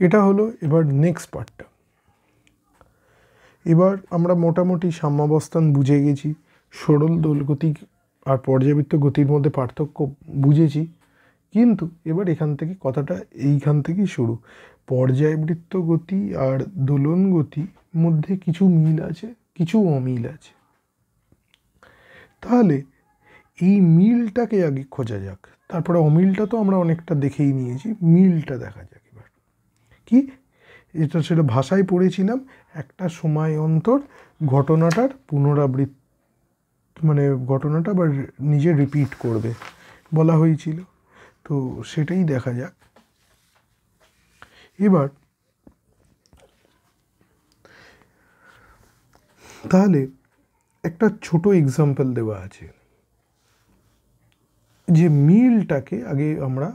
এটা হলো এবার নেক্সট পার্টটা। এবার আমরা মোটামুটি সাম্যাবস্থান বুঝে গেছি, সরল দোলগতি আর পর্যাবৃত্ত গতির মধ্যে পার্থক্য বুঝেছি, কিন্তু এবার এখান থেকে কথাটা এইখান থেকেই শুরু। পর্যায়বৃত্ত গতি আর দোলন গতি মধ্যে কিছু মিল আছে, কিছু অমিল আছে। তাহলে এই মিলটাকে আগে খোঁজা যাক, তারপরে অমিলটা তো আমরা অনেকটা দেখেই নিয়েছি, মিলটা দেখা যাক এবার কি। এটা সেটা ভাষায় পড়েছিলাম, একটা সময় অন্তর ঘটনাটার পুনরাবৃত্তি, মানে ঘটনাটা আবার নিজে রিপিট করবে বলা হয়েছিল। তো সেটাই দেখা যাক এবার। তাহলে একটা ছোট এক্সাম্পল দেওয়া আছে, যে মিলটাকে আগে আমরা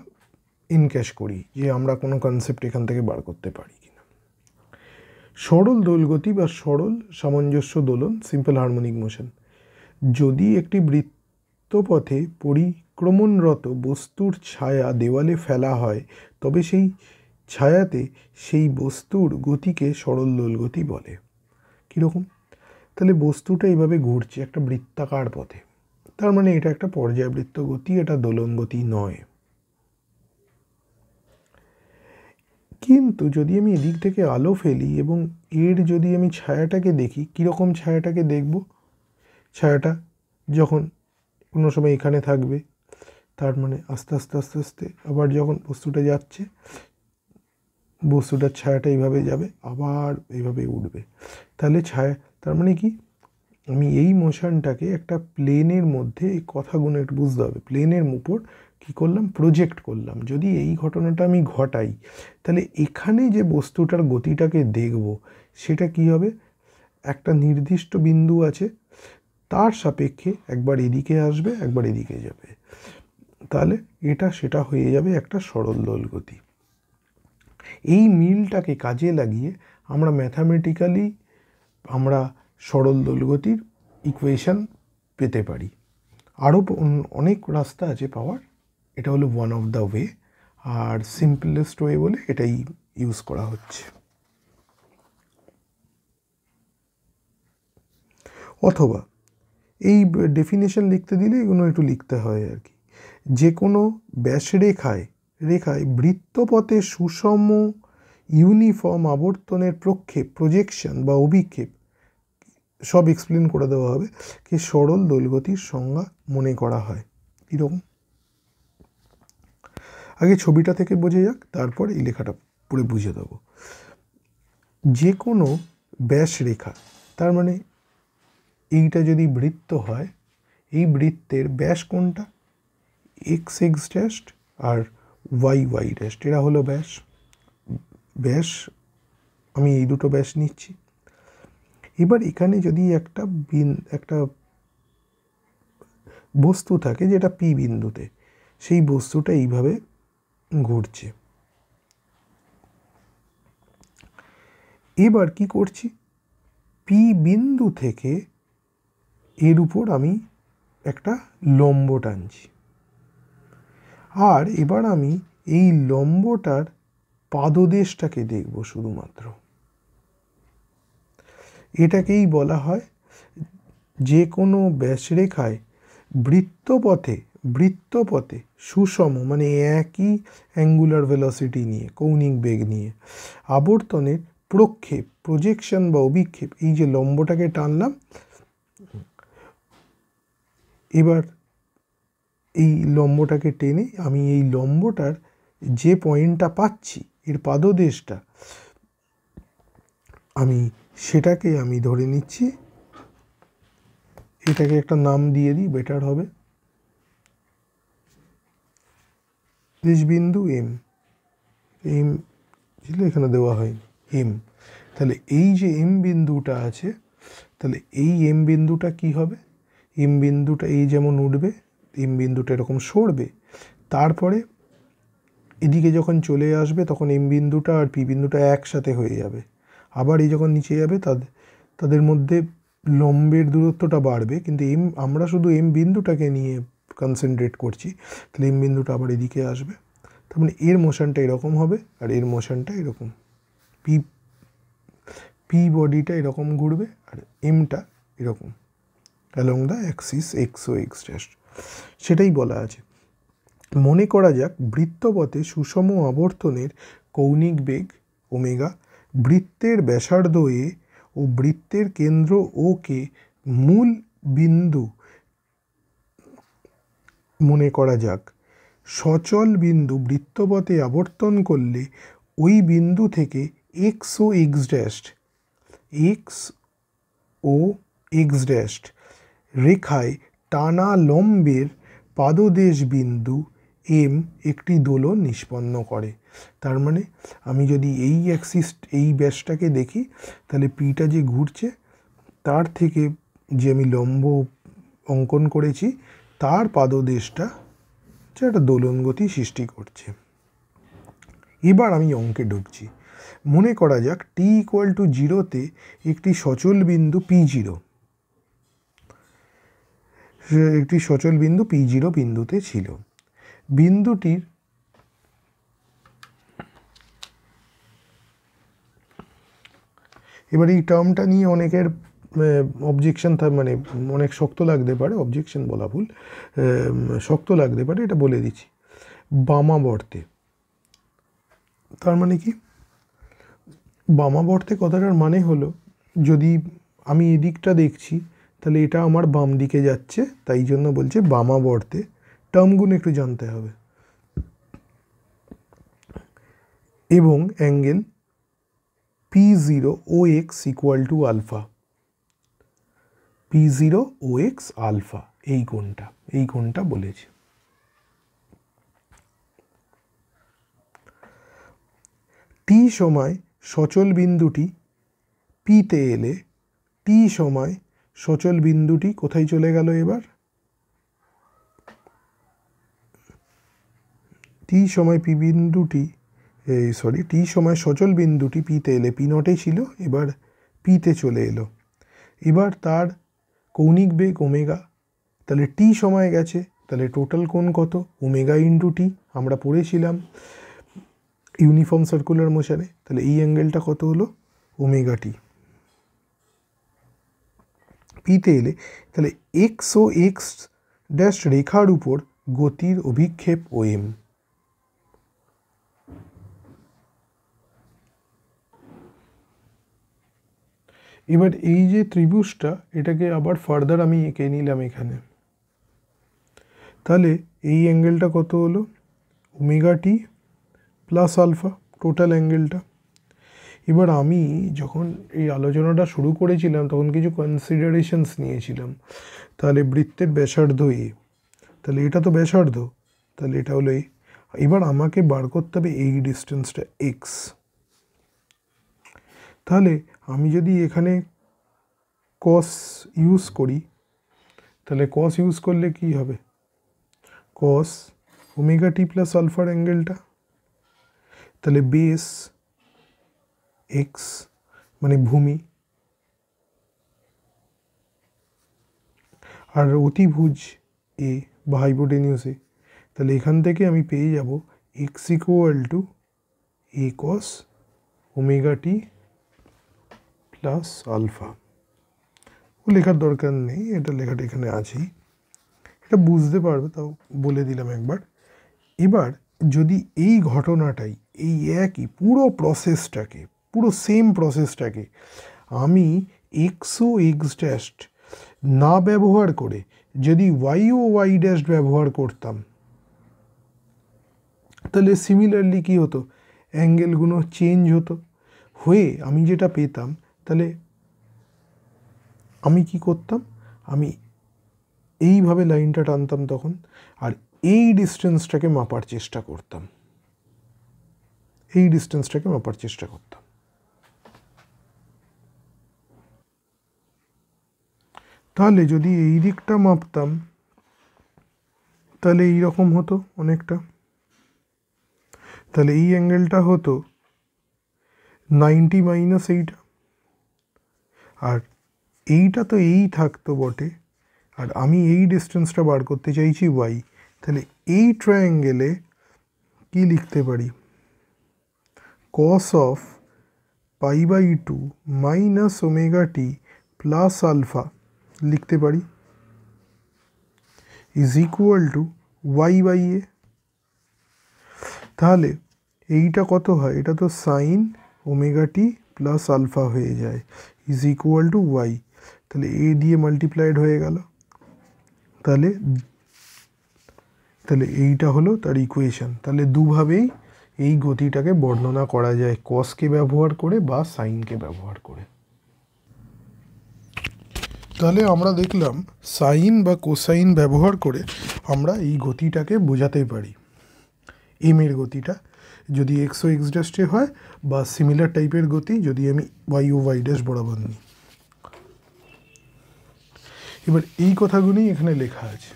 ইনক্যাশ করি, যে আমরা কোনো কনসেপ্ট এখান থেকে বার করতে পারি কিনা। সরল দোলগতি বা সরল সামঞ্জস্য দোলন, সিম্পল হারমোনিক মোশন। যদি একটি বৃত্তপথে পরিক্রমণরত বস্তুর ছায়া দেওয়ালে ফেলা হয়, তবে সেই ছায়াতে সেই বস্তুর গতিকে সরল দোলগতি বলে। কীরকম? তাহলে বস্তুটা এইভাবে ঘুরছে একটা বৃত্তাকার পথে, তার মানে এটা একটা পর্যায়বৃত্ত গতি, এটা দোলন গতি নয়। কিন্তু যদি আমি এদিক থেকে আলো ফেলি এবং এর যদি আমি ছায়াটাকে দেখি, কীরকম ছায়াটাকে দেখব? ছায়াটা যখন কোনো সময় এখানে থাকবে, তার মানে আস্তে আস্তে আস্তে আস্তে আবার যখন বস্তুটা যাচ্ছে, বস্তুটার ছায়াটা এইভাবে যাবে, আবার এইভাবে উঠবে। তাহলে ছায়া, তার মানে কি, আমি এই মোশনটাকে একটা প্লেনের মধ্যে, এই কথাগুলো একটু বুঝতে হবে, প্লেনের উপর কী করলাম, প্রজেক্ট করলাম। যদি এই ঘটনাটা আমি ঘটাই, তাহলে এখানে যে বস্তুটার গতিটাকে দেখব সেটা কি হবে, একটা নির্দিষ্ট বিন্দু আছে, তার সাপেক্ষে একবার এদিকে আসবে, একবার এদিকে যাবে, তাহলে এটা সেটা হয়ে যাবে একটা সরল দোলগতি। এই মিলটাকে কাজে লাগিয়ে আমরা ম্যাথামেটিক্যালি আমরা সরল দোলগতির ইকুয়েশন পেতে পারি। আরও অনেক রাস্তা আছে পাওয়ার, এটা হলো ওয়ান অফ দ্য ওয়ে, আর সিম্পলেস্ট ওয়ে বলে এটাই ইউজ করা হচ্ছে। অথবা এই ডেফিনেশন লিখতে দিলে এগুলো একটু লিখতে হয় আর কি। যে কোনো ব্যাসরেখায় বৃত্তপথে সুষম ইউনিফর্ম আবর্তনের প্রক্ষেপ, প্রজেকশন বা অভিক্ষেপ সব এক্সপ্লেন করে দেওয়া হবে, কি সরল দোলগতির সংজ্ঞা মনে করা হয়। কীরকম? আগে ছবিটা থেকে বোঝা যাক, তারপর এই লেখাটা পড়ে বুঝে দেবো। যে কোনো ব্যাসরেখা, তার মানে এইটা যদি বৃত্ত হয়, এই বৃত্তের ব্যাস কোনটা, এক্স এক্স ড্যাস্ট আর ওয়াই ওয়াই ড্যাস্ট, এরা হলো ব্যাস। ব্যাস আমি এই দুটো ব্যাস নিচ্ছি। এবার এখানে যদি একটা বস্তু থাকে যেটা পি বিন্দুতে, সেই বস্তুটা এইভাবে ঘুরছে। এবার কি করছি, পি বিন্দু থেকে এর উপর আমি একটা লম্ব টানছি, আর এবার আমি এই লম্বটার পাদদেশটাকে দেখব শুধুমাত্র। এটাকেই বলা হয় যে কোনো ব্যাসরেখায় বৃত্তপথে সুষম, মানে একই অ্যাঙ্গুলার ভেলোসিটি নিয়ে, কৌণিক বেগ নিয়ে আবর্তনের প্রক্ষেপ, প্রজেকশন বা অভিক্ষেপ, এই যে লম্বটাকে টানলাম, এবার এই লম্বটাকে টেনে আমি এই লম্বটার যে পয়েন্টটা পাচ্ছি, এর পাদদেশটা, আমি সেটাকে আমি ধরে নিচ্ছি, এটাকে একটা নাম দিয়ে দিই, বেটার হবে, দেশবিন্দু এম। এম ছিল, এখানে দেওয়া হয়নি এম। তাহলে এই যে এম বিন্দুটা আছে, তাহলে এই এম বিন্দুটা কি হবে, এম বিন্দুটা এই যেমন উঠবে, এম বিন্দুটা এরকম সরবে, তারপরে এদিকে যখন চলে আসবে তখন এম বিন্দুটা আর পি বিন্দুটা একসাথে হয়ে যাবে। আবার এই যখন নিচে যাবে তাদের মধ্যে লম্বের দূরত্বটা বাড়বে, কিন্তু আমরা শুধু এম বিন্দুটাকে নিয়ে কনসেন্ট্রেট করছি, তাহলে এম বিন্দুটা আবার এদিকে আসবে, তার মানে এর মোশনটা এরকম হবে আর এর মোশনটা এরকম, পি পি বডিটা এরকম ঘুরবে আর এমটা এরকম অ্যালং দ্য অ্যাক্সিস এক্স ও এক্স ড্যাশ। সেটাই বলা আছে। মনে করা যাক বৃত্তপথে সুষম আবর্তনের কৌণিক বেগ ওমেগা, বৃত্তের ব্যাসার্ধ এ ও বৃত্তের কেন্দ্র ও কে মূল বিন্দু মনে করা যাক। সচল বিন্দু বৃত্তপথে আবর্তন করলে ওই বিন্দু থেকে এক্স ও এক্স ড্যাশ রেখায় টানা লম্বের পাদদেশ বিন্দু এম একটি দোলন নিষ্পন্ন করে। তার মানে আমি যদি এই অ্যাক্সিস এই ব্যাসটাকে দেখি, তাহলে পিটা যে ঘুরছে তার থেকে যে আমি লম্ব অঙ্কন করেছি তার পাদদেশটা যে একটা দোলন গতি সৃষ্টি করছে। এবার আমি অঙ্কে ঢুকছি। মনে করা যাক টি ইকুয়াল টু 0-তে একটি সচল বিন্দু P0, একটি সচল বিন্দু P0 বিন্দুতে ছিল। বিন্দুটির এবার এই টার্মটা নিয়ে অনেকের অবজেকশন মানে অনেক শক্ত লাগতে পারে, অবজেকশন বলা ভুল, শক্ত লাগতে পারে, এটা বলে দিচ্ছি। বামাবর্তে, তার মানে কি? বামাবর্তে কথাটার মানে হলো যদি আমি এদিকটা দেখছি তাহলে এটা আমার বাম দিকে যাচ্ছে, তাই জন্য বলছে বামাবর্তে। টার্মগুলো একটু জানতে হবে। এবং angle P0 OX equal to alpha, P0 OX alpha, এই কোণটা বলেছে। টি সময় সচল বিন্দুটি পিতে এলে টি সময় সচল বিন্দুটি কোথায় চলে গেল? এবার টি সময় পি বিন্দুটি টি সময় সচল বিন্দুটি পিতে এলে পি নটে ছিল, এবার পিতে চলে এলো। এবার তার কৌণিক বেগ ওমেগা, তাহলে টি সময় গেছে, তাহলে টোটাল কোণ কত? ওমেগা ইন্টু টি, আমরা পড়েছিলাম ইউনিফর্ম সার্কুলার মোশনে। তাহলে এই অ্যাঙ্গেলটা কত হলো? Omega t. পিতে এলে তাহলে এক্স ও এক্স ড্যাশ রেখার উপর গতির অভিক্ষেপ ও এম। এবার এই যে ত্রিভুজটা, এটাকে আবার ফার্দার আমি এঁকে নিলাম এখানে। তাহলে এই অ্যাঙ্গেলটা কত হলো? Omega t plus alpha, total অ্যাঙ্গেলটা। এবার আমি যখন এই আলোচনাটা শুরু করেছিলাম তখন কিছু কনসিডারেশনস নিয়েছিলাম। তাহলে বৃত্তের ব্যাসার্ধ এ, তাহলে এটা তো ব্যাসার্ধ, তাহলে এটা হলো এবার আমাকে বার করতে হবে এই ডিস্টেন্সটা এক্স। তাহলে আমি যদি এখানে কস ইউজ করি, তাহলে কস ইউজ করলে কি হবে? কস ওমেগা টি প্লাস আলফার অ্যাঙ্গেলটা, তাহলে বেস এক্স মানে ভূমি, আর অতিভুজ এ বা হাইপোটেনিউস এ, তাহলে এখান থেকে আমি পেয়ে যাব x equal to a cos omega t plus alpha. ও লেখার দরকার নেই, এটা লেখাটা এখানে আছেই, এটা বুঝতে পারবে, তাও বলে দিলাম একবার। এবার যদি এই ঘটনাটাই, এই একই পুরো প্রসেসটাকে, পুরো সেম প্রসেসটাকে আমি এক্স ও এক্স ড্যাশ না ব্যবহার করে যদি ওয়াই ও ওয়াই ড্যাশ ব্যবহার করতাম, তাহলে সিমিলারলি কি হতো? অ্যাঙ্গেলগুলো চেঞ্জ হতো, হয়ে আমি যেটা পেতাম, তাহলে আমি কি করতাম? আমি এইভাবে লাইনটা টানতাম তখন, আর এই ডিস্টেন্সটাকে মাপার চেষ্টা করতাম, তাহলে যদি এই দিকটা মাপতাম তাহলে এইরকম হতো অনেকটা। তাহলে এই অ্যাঙ্গেলটা হতো 90 মাইনাস এইটা, আর এইটা তো এই থাকতো বটে, আর আমি এই ডিস্টেন্সটা বার করতে চাইছি ওয়াই। তাহলে এই ট্রায়াঙ্গেলে কি লিখতে পারি, cos of π/2 minus omega t plus alpha লিখতে পারি ইজ ইকুয়াল টু y/a। তাহলে এইটা কত হয়, এটা তো sine omega t plus alpha হয়ে যায় ইজ ইকুয়াল টু ওয়াই। তাহলে এ দিয়ে মাল্টিপ্লাইড হয়ে গেল। তাহলে তাহলে এইটা হলো তার ইকুয়েশন। তাহলে দুভাবেই এই গতিটাকে বর্ণনা করা যায়, কসকে ব্যবহার করে বা সাইনকে ব্যবহার করে। তাহলে আমরা দেখলাম সাইন বা কোসাইন ব্যবহার করে আমরা এই গতিটাকে বোঝাতে পারি। এম এর গতিটা যদি এক্স ও এক্স ড্যাশে হয় বা সিমিলার টাইপের গতি যদি আমি ওয়াই ও ওয়াই ড্যাশ বরাবর নিই। এবার এই কথাগুলোই এখানে লেখা আছে।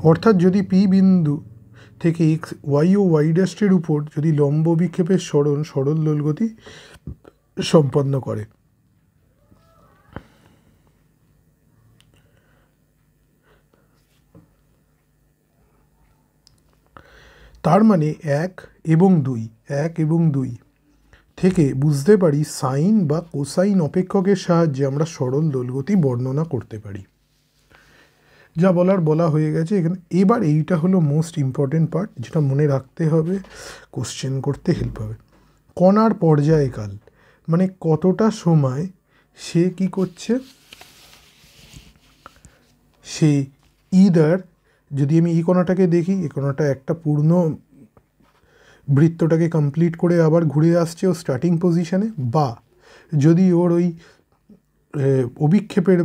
অর্থাৎ যদি পি বিন্দু থেকে এক্স ওয়াই ও ওয়াই ড্যাশের উপর যদি লম্ব বিক্ষেপের সরণ সরল দোলগতি সম্পন্ন করে, তার মানে 1 এবং 2 থেকে বুঝতে পারি সাইন বা কোসাইন অপেক্ষকের সাহায্যে আমরা সরল দোলগতি বর্ণনা করতে পারি। যা বলা হয়ে গেছে এখানে। এবার এইটা হলো মোস্ট ইম্পর্টেন্ট পার্ট, যেটা মনে রাখতে হবে, কোশ্চেন করতে হেল্প হবে। কণার পর্যায়কাল মানে কতটা সময় সে কি করছে, সে ইদার যদি আমি এই কণাটাকে দেখি, এই কণাটা একটা পূর্ণ বৃত্তটাকে কমপ্লিট করে আবার ঘুরে আসছে ও স্টার্টিং পজিশনে, বা যদি ওর ওই অভিক্ষেপের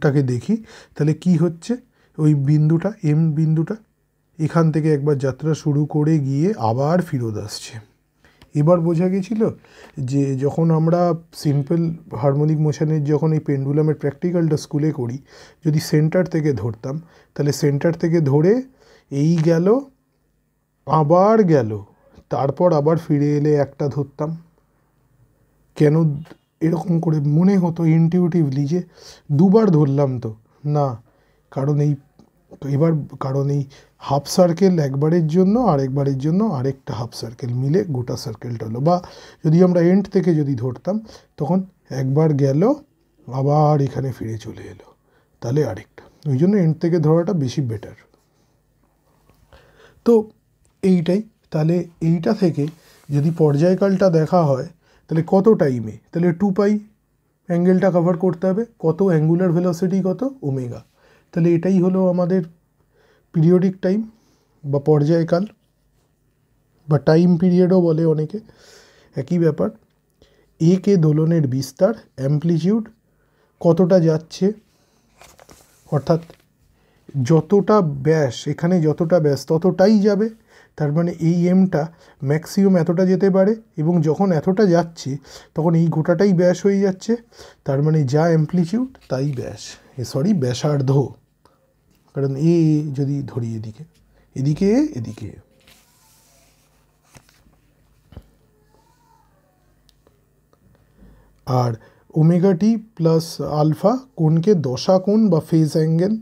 টাকে দেখি, তাহলে কি হচ্ছে, ওই বিন্দুটা এম বিন্দুটা এখান থেকে একবার যাত্রা শুরু করে গিয়ে আবার ফেরত আসছে। এবার বোঝা গেছিল যে যখন আমরা সিম্পল হারমোনিক মোশনের যখন এই পেন্ডুলামের প্র্যাকটিক্যালটা স্কুলে করি, যদি সেন্টার থেকে ধরতাম, তাহলে সেন্টার থেকে ধরে এই গেল, আবার গেল, তারপর আবার ফিরে এলে একটা ধরতাম। কেন এরকম করে মনে হতো ইনটিউটিভলি যে দুবার ধরলাম, তো না, কারণ এই হাফ সার্কেল একবারের জন্য আরেকবারের জন্য আরেকটা হাফ সার্কেল মিলে গোটা সার্কেলটা হলো। বা যদি আমরা এন্ড থেকে যদি ধরতাম, তখন একবার গেল আবার এখানে ফিরে চলে এলো, তাহলে আরেকটা। ওই জন্য এন্ড থেকে ধরাটা বেশি বেটার। তো এইটাই, তাহলে এইটা থেকে যদি পর্যায়কালটা দেখা হয়, তাহলে কত টাইমে, তাহলে 2π অ্যাঙ্গেলটা কভার করতে হবে। কত অ্যাঙ্গুলার ভেলোসিটি, কত ওমেগা। তাহলে এটাই হলো আমাদের পিরিয়ডিক টাইম বা পর্যায়কাল বা টাইম পিরিয়ডও বলে অনেকে, একই ব্যাপার। কে দোলনের বিস্তার, অ্যাম্প্লিটিউড কতটা যাচ্ছে, অর্থাৎ যতটা ব্যাস, এখানে যতটা ব্যাস ততটাই যাবে, তার মানে এই এমটা ম্যাক্সিমাম এতটা যেতে পারে, এবং যখন এতটা যাচ্ছে তখন এই গোটাটাই ব্যাস হয়ে যাচ্ছে, তার মানে যা অ্যাম্প্লিটিউড তাই ব্যাস, ব্যাসার্ধ। কারণ যদি ধরি এদিকে এদিকে আর ওমেগা টি প্লাস আলফা কোণকে দশা কোণ বা ফেজ অ্যাঙ্গেল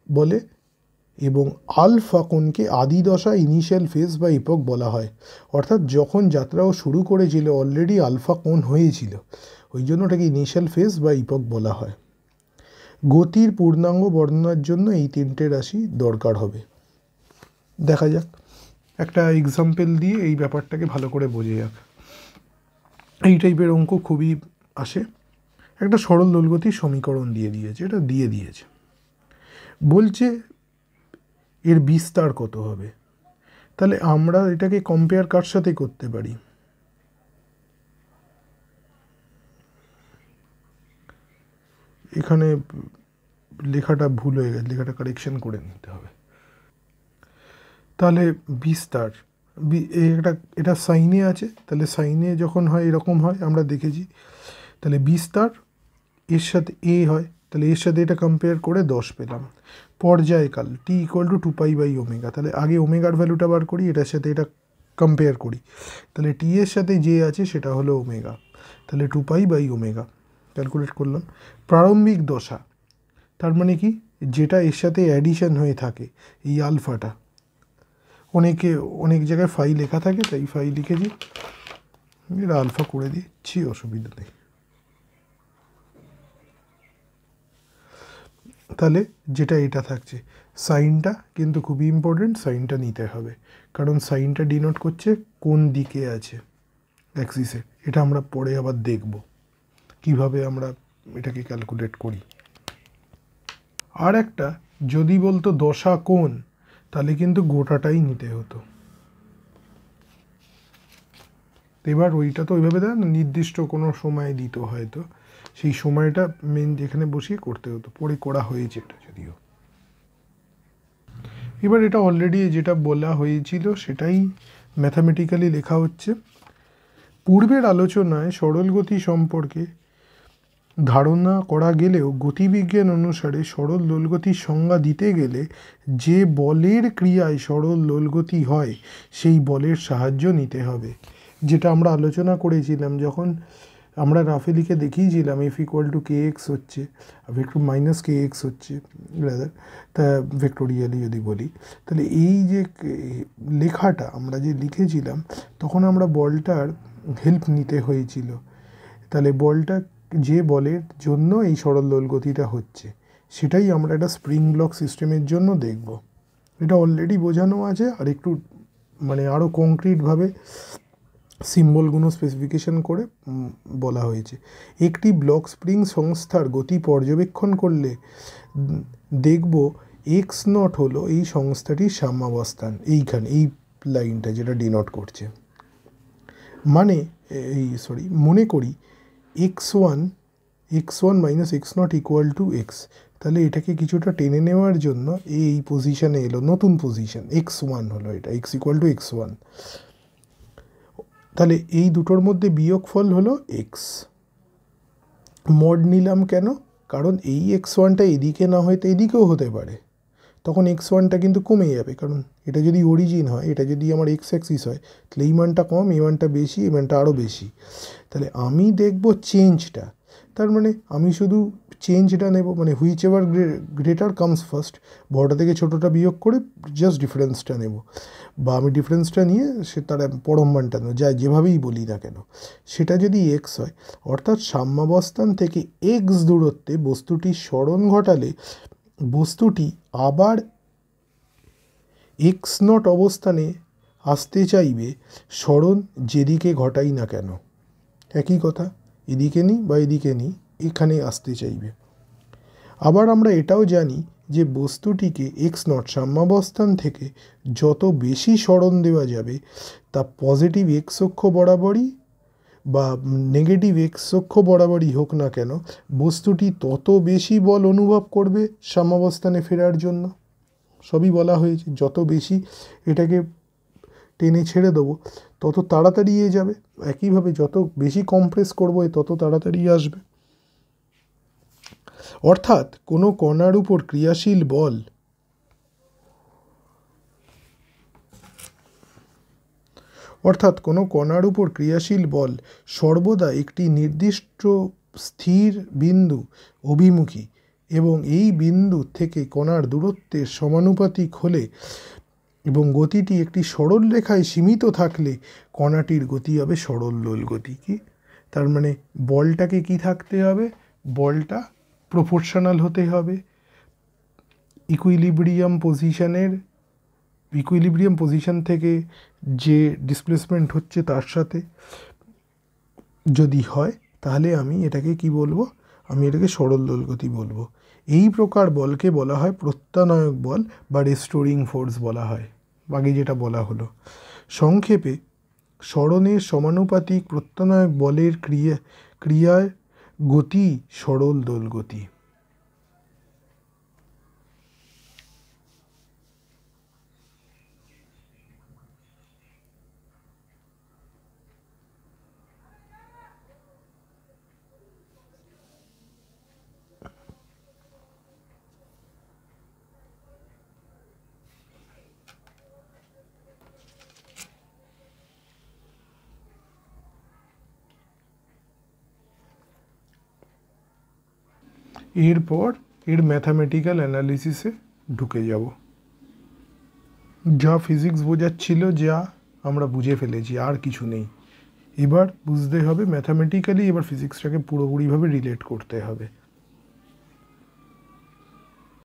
বলে, এবং আলফা কোণকে আদি দশা ইনিশিয়াল ফেজ বা ইপক বলা হয়। অর্থাৎ যখন যাত্রাও শুরু করেছিল অলরেডি আলফা কোণ হয়েছিল, ওই জন্য ওটাকে ইনিশিয়াল ফেজ বা ইপক বলা হয়। গতির পূর্ণাঙ্গ বর্ণনার জন্য এই 3টে রাশি দরকার হবে। দেখা যাক একটা এক্সাম্পল দিয়ে এই ব্যাপারটাকে ভালো করে বোঝা যাক। এই টাইপের অঙ্ক খুবই আসে। একটা সরল দোলগতির সমীকরণ দিয়ে দিয়েছে, বলছে এর বিস্তার কত হবে। তাহলে আমরা এটাকে কম্পেয়ার কার সাথে করতে পারি, এখানে লেখাটা ভুল হয়ে গেছে, লেখাটা কারেকশন করে নিতে হবে। তাহলে বিস্তার এটা সাইনে আছে, তাহলে সাইনে যখন হয় এরকম হয় আমরা দেখেছি। তাহলে বিস্তার এর সাথে হয়, তাহলে এর সাথে এটা কম্পেয়ার করে 10 পেলাম। পর্যায়কাল টি = 2π/ω, তাহলে আগে ওমেগার ভ্যালুটা বার করি, এটার সাথে এটা কম্পেয়ার করি। তাহলে টি এর সাথে যে আছে সেটা হলো ওমেগা, তাহলে 2π/ω ক্যালকুলেট করলাম। প্রারম্ভিক দশা তার মানে কি, যেটা এর সাথে অ্যাডিশন হয়ে থাকে এই আলফাটা, অনেক জায়গায় ফাই লেখা থাকে, তাই ফাই লিখেছি, এটা আলফা করে দিচ্ছি, অসুবিধা নেই। তাহলে যেটা এটা থাকছে, সাইনটা কিন্তু খুবই ইম্পর্টেন্ট, সাইনটা নিতে হবে, কারণ সাইনটা ডিনোট করছে কোন দিকে আছে অ্যাক্সিসে। এটা আমরা পরে আবার দেখব কিভাবে আমরা এটাকে ক্যালকুলেট করি। আর একটা যদি বলতো দশা কোণ, তাহলে কিন্তু গোটাটাই নিতে হতো। এবার ওইটা তো ওইভাবে দেয় না, নির্দিষ্ট কোনো সময় দিত হয়তো, সেই সময়টা মেন যেখানে বসিয়ে করতে হতো, পরে করা হয়েছে এটা যদিও। এবার এটা অলরেডি যেটা বলা হয়েছিল সেটাই ম্যাথামেটিক্যালি লেখা হচ্ছে। পূর্বের আলোচনায় সরল গতি সম্পর্কে ধারণা করা গেলেও গতিবিজ্ঞান অনুসারে সরল দোলগতির সংজ্ঞা দিতে গেলে যে বলের ক্রিয়ায় সরল দোলগতি হয় সেই বলের সাহায্য নিতে হবে। যেটা আমরা আলোচনা করেছিলাম যখন আমরা রাফে লিখে দেখিয়েছিলাম F equal to K x হচ্ছে, ভেক্টর মাইনাস কে এক্স হচ্ছে রাদার, তা ভেক্টোরিয়ালি যদি বলি, তাহলে এই যে লেখাটা আমরা যে লিখেছিলাম তখন আমরা বলটার হেল্প নিতে হয়েছিল। তাহলে বলটা যে বলের জন্য এই সরল দোলগতিটা হচ্ছে সেটাই আমরা একটা স্প্রিং ব্লক সিস্টেমের জন্য দেখব। এটা অলরেডি বোঝানো আছে, আর একটু মানে আরও কংক্রিটভাবে সিম্বলগুলো স্পেসিফিকেশন করে বলা হয়েছে। একটি ব্লক স্প্রিং সংস্থার গতি পর্যবেক্ষণ করলে দেখব এক্স নট হলো এই সংস্থাটির সাম্যাবস্থান, এইখানে এই লাইনটা যেটা ডিনোট করছে। মানে মনে করি x one minus x not equal to x, তাহলে এটাকে কিছুটা টেনে নেওয়ার জন্য এই পজিশানে এলো, নতুন পজিশান এক্স ওয়ান হলো, এটা x equal two x one. তাহলে এই দুটোর মধ্যে বিয়োগফল হলো এক্স। মড নিলাম কেন? কারণ এই এক্স ওয়ানটা এদিকে না হয়তো এদিকেও হতে পারে, তখন এক্স ওয়ানটা কিন্তু কমে যাবে, কারণ এটা যদি অরিজিন হয়, এটা যদি আমার এক্স অ্যাক্সিস হয়, তাহলে এই মানটা কম, এই মানটা বেশি, এই মানটা আরও বেশি। তাহলে আমি দেখব চেঞ্জটা, তার মানে আমি শুধু চেঞ্জটা নেব, মানে which ever greater comes first, বড়টা থেকে ছোটোটা বিয়োগ করে জাস্ট ডিফারেন্সটা নেব, বা আমি ডিফারেন্সটা নিয়ে সে তার পরম মানটা নেব, যা যেভাবেই বলি না কেন। সেটা যদি এক্স হয়, অর্থাৎ সাম্যাবস্থান থেকে এক্স দূরত্বে বস্তুটির সরণ ঘটালে বস্তুটি আবার এক্স নট অবস্থানে আসতে চাইবে, সরণ যেদিকে ঘটাই না কেন। একই কথা, এদিকে নিই বা এদিকে নিই, এখানে আসতে চাইবে। আবার আমরা এটাও জানি যে বস্তুটিকে এক্স নট সাম্যাবস্থান থেকে যত বেশি সরণ দেওয়া যাবে, তা পজিটিভ এক্স অক্ষ বরাবরই বা নেগেটিভ এক্স অক্ষ বরাবরই হোক না কেন, বস্তুটি তত বেশি বল অনুভব করবে সাম্যাবস্থানে ফেরার জন্য। সবই বলা হয়েছে, যত বেশি এটাকে টেনে ছেড়ে দেবো তত তাড়াতাড়ি যাবে, একইভাবে যত বেশি কম্প্রেস করবো তত তাড়াতাড়ি আসবে। অর্থাৎ কোনো কণার উপর ক্রিয়াশীল বল সর্বদা একটি নির্দিষ্ট স্থির বিন্দু অভিমুখী এবং এই বিন্দু থেকে কণার দূরত্বের সমানুপাতিক হলে এবং গতিটি একটি সরল রেখায় সীমিত থাকলে কণাটির গতি হবে সরল দোল গতি। কি তার মানে বলটাকে কি থাকতে হবে? বলটা প্রপোর্শনাল হতে হবে ইকুইলিব্রিয়াম পজিশন থেকে যে ডিসপ্লেসমেন্ট হচ্ছে তার সাথে যদি হয়, তাহলে আমি এটাকে কি বলবো? আমি এটাকে সরল দোলগতি বলবো। এই প্রকার বলকে বলা হয় প্রত্যানয়ক বল বা রেস্টোরিং ফোর্স বলা হয়, আগে যেটা বলা হলো। সংক্ষেপে সরণের সমানুপাতিক প্রত্যানয়ক বলের ক্রিয়ায় গতি সরল দোলগতি। এরপর এর ম্যাথামেটিক্যাল অ্যানালিসিসে ঢুকে যাব। যা ফিজিক্স বোঝাচ্ছিল যা আমরা বুঝে ফেলেছি, আর কিছু নেই। এবার বুঝতে হবে ম্যাথামেটিক্যালি, এবার ফিজিক্সটাকে পুরোপুরিভাবে রিলেট করতে হবে।